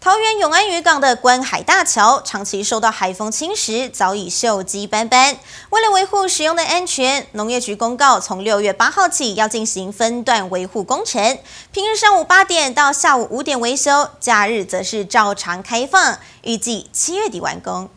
桃园永安渔港的观海大桥长期受到海风侵蚀，早已锈迹斑斑。为了维护使用的安全，农业局公告，从6月8号起要进行分段维护工程，平日上午8点到下午5点维修，假日则是照常开放，预计7月底完工。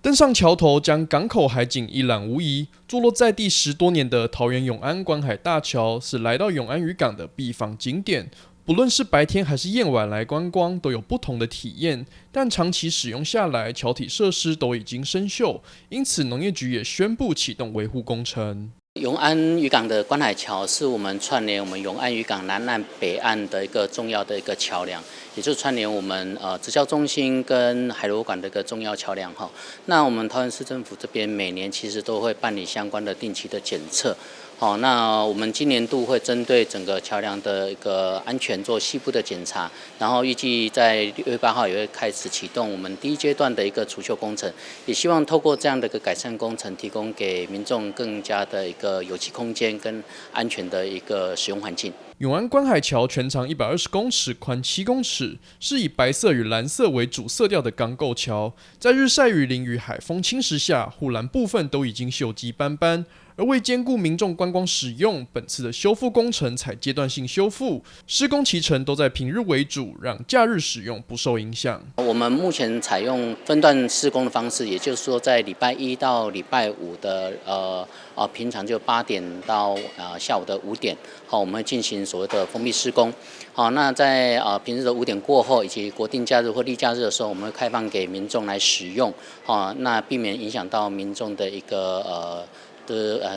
登上桥头，将港口海景一览无遗。坐落在地10多年的桃园永安观海大桥，是来到永安渔港的必访景点。不论是白天还是夜晚来观光，都有不同的体验。但长期使用下来，桥体设施都已经生锈，因此农业局也宣布启动维护工程。永安渔港的观海桥是我们串联我们永安渔港南岸、北岸的一个重要的一个桥梁，也就是串联我们直销中心跟海螺馆的一个重要桥梁哈。那我们桃园市政府这边每年其实都会办理相关的定期的检测。好，那我们今年度会针对整个桥梁的一个安全做细部的检查，然后预计在6月8号也会开始启动我们第1阶段的一个除锈工程，也希望透过这样的一个改善工程，提供给民众更加的一个有机空间跟安全的一个使用环境。永安观海桥全长120公尺，宽7公尺，是以白色与蓝色为主色调的钢构桥，在日晒雨淋与海风侵蚀下，护栏部分都已经锈迹斑斑。而为兼顾民众观光使用，本次的修复工程采阶段性修复，施工期程都在平日为主，让假日使用不受影响。我们目前采用分段施工的方式，也就是说在礼拜1到礼拜5的平常就8点到下午的5点，好，我们会进行所谓的封闭施工。好，那在平日的5点过后，以及国定假日或例假日的时候，我们会开放给民众来使用。好，那避免影响到民众的一个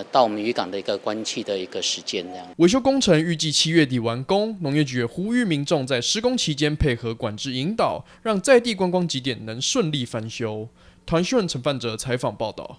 到我们渔港的一个关气的一个时间，这样。维修工程预计7月底完工，农业局也呼吁民众在施工期间配合管制引导，让在地观光景点能顺利翻修。台湾新闻陈范哲采访报道。